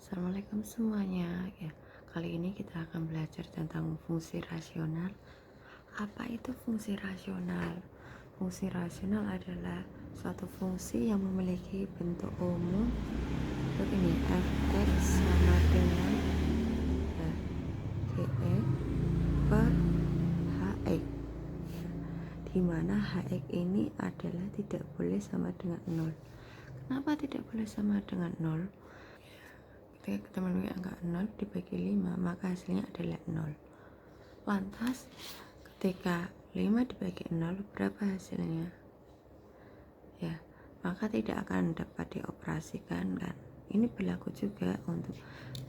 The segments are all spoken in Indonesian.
Assalamualaikum semuanya. Ya, kali ini kita akan belajar tentang fungsi rasional. Apa itu fungsi rasional? Fungsi rasional adalah suatu fungsi yang memiliki bentuk umum begini: fx sama dengan gx per hx, di mana hx ini adalah tidak boleh sama dengan 0. Kenapa tidak boleh sama dengan 0? Ketika kita menemui angka 0 dibagi 5, maka hasilnya adalah 0. Lantas, ketika 5 dibagi 0, berapa hasilnya? Ya, maka tidak akan dapat dioperasikan kan. Ini berlaku juga untuk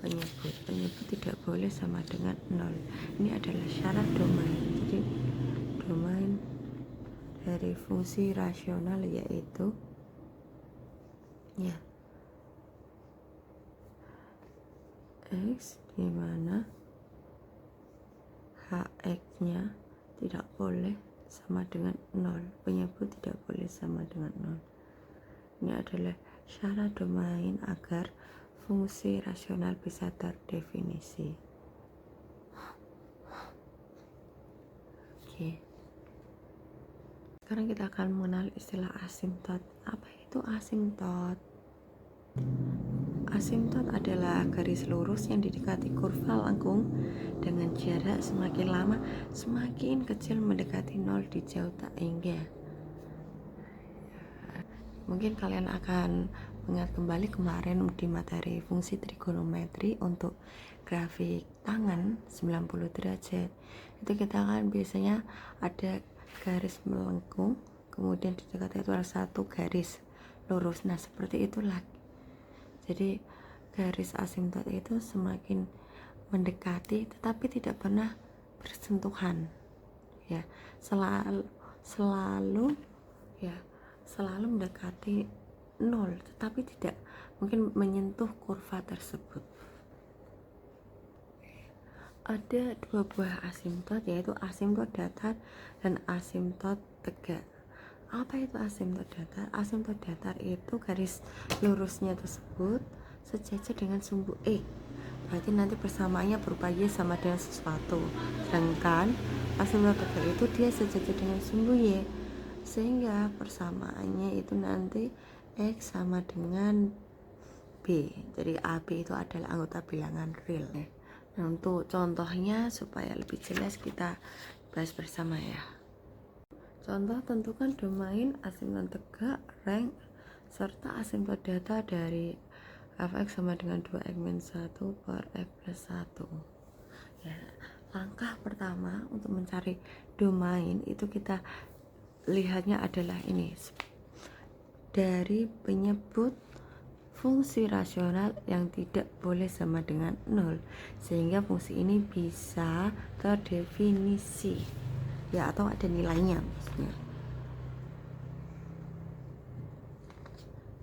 penyebut. Penyebut tidak boleh sama dengan 0. Ini adalah syarat domain. Jadi, domain dari fungsi rasional yaitu x, di mana hx-nya tidak boleh sama dengan 0. Penyebut tidak boleh sama dengan 0. Ini adalah syarat domain agar fungsi rasional bisa terdefinisi. Oke. Sekarang kita akan mengenal istilah asimtot. Apa itu asimtot? Asimtot adalah garis lurus yang didekati kurva lengkung dengan jarak semakin lama semakin kecil mendekati 0 di jauh tak hingga. Mungkin kalian akan mengingat kembali kemarin di materi fungsi trigonometri untuk grafik tangan 90 derajat. Itu kita kan biasanya ada garis melengkung, kemudian di dekatnya itu ada satu garis lurus. Nah, seperti itulah. Jadi garis asimtot itu semakin mendekati tetapi tidak pernah bersentuhan, ya, selalu mendekati 0 tetapi tidak mungkin menyentuh kurva tersebut. Ada dua buah asimtot, yaitu asimtot datar dan asimtot tegak. Apa itu asimtot datar? Asimtot datar itu garis lurusnya tersebut sejajar dengan sumbu E. Berarti nanti persamaannya berupa Y sama dengan sesuatu. Sedangkan asimtot tegak itu dia sejajar dengan sumbu Y, sehingga persamaannya itu nanti X sama dengan B. Jadi AB itu adalah anggota bilangan real. Nah, untuk contohnya supaya lebih jelas kita bahas bersama ya. Contoh, tentukan domain asimtot tegak, rank, serta asimtot datar dari fx sama dengan 2x-1 per x plus 1. Ya, langkah pertama untuk mencari domain itu kita lihatnya adalah ini. Dari penyebut fungsi rasional yang tidak boleh sama dengan 0, sehingga fungsi ini bisa terdefinisi, ya, atau ada nilainya maksudnya.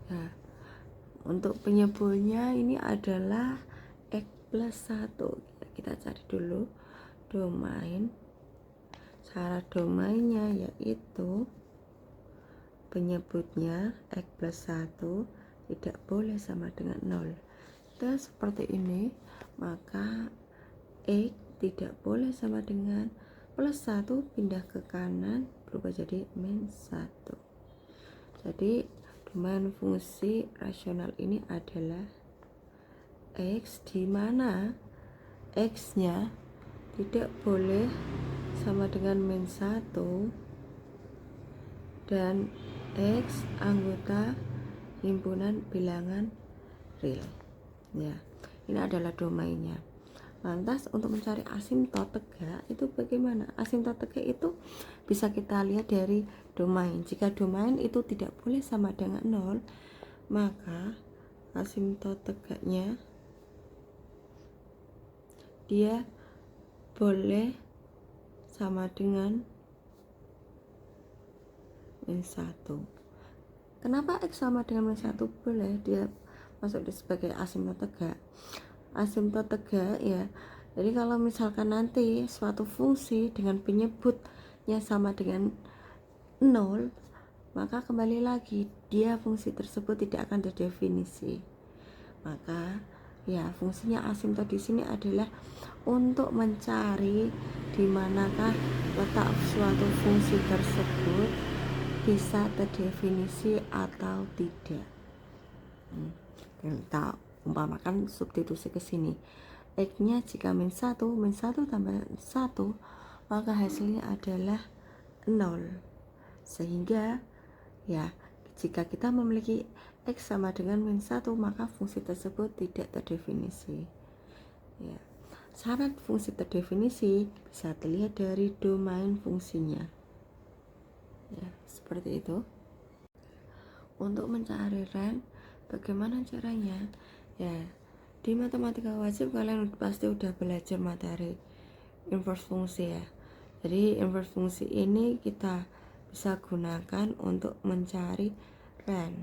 Ya, untuk penyebutnya ini adalah x plus 1. Kita cari dulu domain. Syarat domainnya yaitu penyebutnya x plus 1 tidak boleh sama dengan 0. Dan seperti ini, maka x tidak boleh sama dengan plus 1 pindah ke kanan berubah jadi min 1. Jadi domain fungsi rasional ini adalah x, di mana x-nya tidak boleh sama dengan min 1 dan x anggota himpunan bilangan real. Ya, ini adalah domainnya. Lantas untuk mencari asimtot tegak itu bagaimana? Asimtot tegak itu bisa kita lihat dari domain. Jika domain itu tidak boleh sama dengan 0, maka asimtot tegaknya dia boleh sama dengan min 1. Kenapa x sama dengan min 1 boleh? Dia masuk sebagai asimtot tegak. Asimtot tegak, ya. Jadi kalau misalkan nanti suatu fungsi dengan penyebutnya sama dengan 0, maka kembali lagi dia fungsi tersebut tidak akan terdefinisi. Maka Ya, fungsinya asimtot di sini adalah untuk mencari di manakah letak suatu fungsi tersebut bisa terdefinisi atau tidak. Kita umpamakan substitusi ke sini. X-nya jika min 1 tambah 1, maka hasilnya adalah 0. Sehingga ya, jika kita memiliki X sama dengan min 1, maka fungsi tersebut tidak terdefinisi. Ya. Syarat fungsi terdefinisi bisa terlihat dari domain fungsinya. Ya, seperti itu. Untuk mencari rank, bagaimana caranya? Ya, di matematika wajib kalian pasti udah belajar materi inverse fungsi ya. Jadi inverse fungsi ini kita bisa gunakan untuk mencari rank.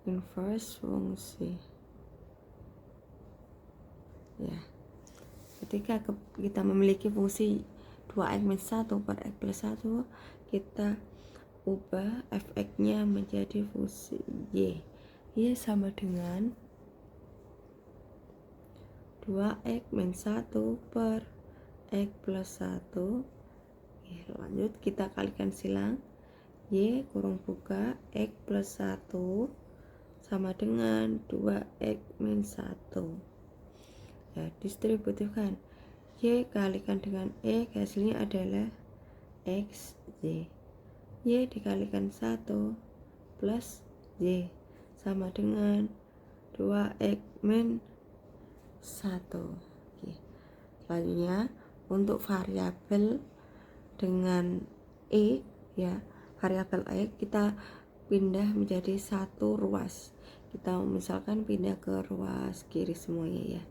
Inverse fungsi. Ya. Ketika kita memiliki fungsi 2x min 1 per x plus 1, kita ubah fx-nya menjadi fungsi y. Y sama dengan 2x min 1 per x plus 1. Lanjut kita kalikan silang. Y kurung buka x plus 1 sama dengan 2x min 1. Ya, distributifkan. Y kalikan dengan E, hasilnya adalah x y. Y dikalikan 1 plus y sama dengan 2x min 1. Oke. Selanjutnya untuk variabel dengan E ya, variabel E kita pindah menjadi satu ruas. Kita misalkan pindah ke ruas kiri semuanya ya.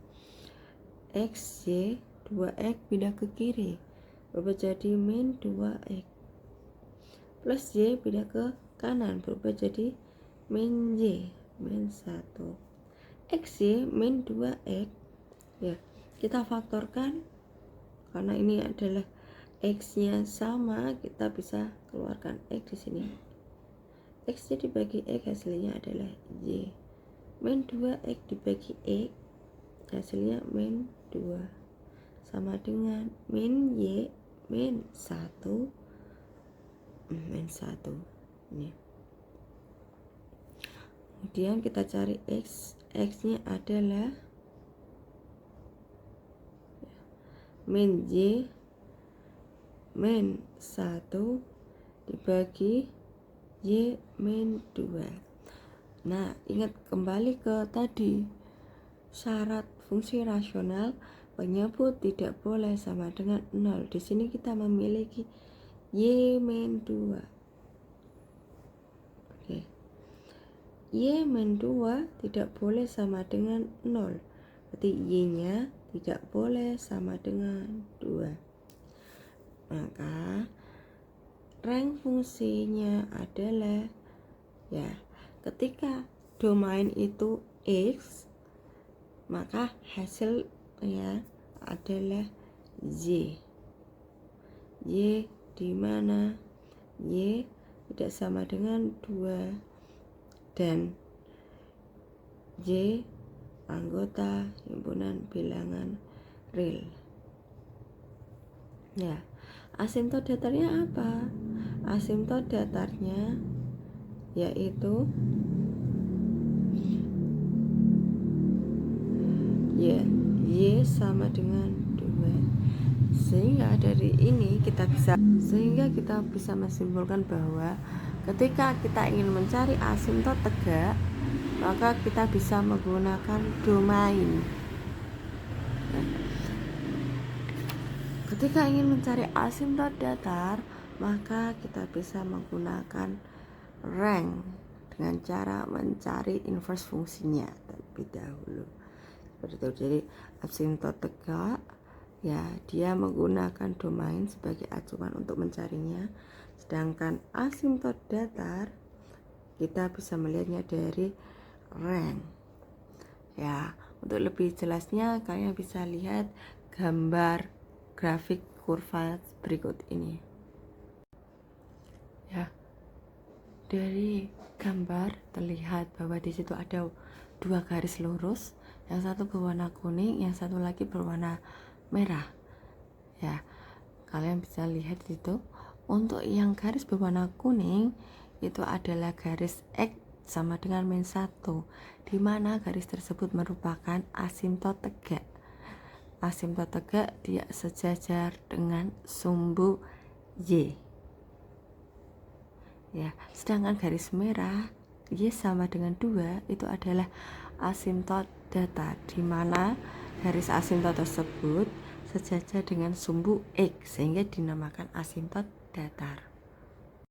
X, Y, 2x pindah ke kiri berubah jadi min 2x plus Y pindah ke kanan berubah jadi min Y min 1. X, Y, min 2x ya, kita faktorkan karena ini adalah X nya sama, kita bisa keluarkan X di sini. X Y dibagi X hasilnya adalah Y min 2x dibagi X hasilnya min 2 sama dengan min Y min 1 min 1 ini. Kemudian kita cari X nya adalah min Y min 1 dibagi Y min 2. Nah, ingat kembali ke tadi syarat fungsi rasional penyebut tidak boleh sama dengan 0. Di sini kita memiliki Y min 2. Oke. Y min 2 tidak boleh sama dengan 0. Berarti Y-nya tidak boleh sama dengan 2. Maka rank fungsinya adalah ya, ketika domain itu X, maka hasilnya adalah Y. Y di mana Y tidak sama dengan 2 dan Y anggota himpunan bilangan real. Ya, asimtot datarnya apa? Asimtot datarnya yaitu Y sama dengan 2. Sehingga dari ini kita bisa menyimpulkan bahwa ketika kita ingin mencari asimtot tegak, maka kita bisa menggunakan domain. Ketika ingin mencari asimtot datar, maka kita bisa menggunakan rank dengan cara mencari inverse fungsinya terlebih dahulu. Seperti itu. Jadi asimtot tegak ya, dia menggunakan domain sebagai acuan untuk mencarinya. Sedangkan asimtot datar kita bisa melihatnya dari rank. Ya, untuk lebih jelasnya kalian bisa lihat gambar grafik kurva berikut ini. Ya. Dari gambar terlihat bahwa di situ ada dua garis lurus, yang satu berwarna kuning, yang satu lagi berwarna merah. Ya, kalian bisa lihat itu. Untuk yang garis berwarna kuning itu adalah garis X sama dengan min 1, di mana garis tersebut merupakan asimtot tegak. Asimtot tegak dia sejajar dengan sumbu Y. Ya, sedangkan garis merah Y sama dengan 2 itu adalah asimtot datar, di mana garis asimtot tersebut sejajar dengan sumbu X sehingga dinamakan asimtot datar.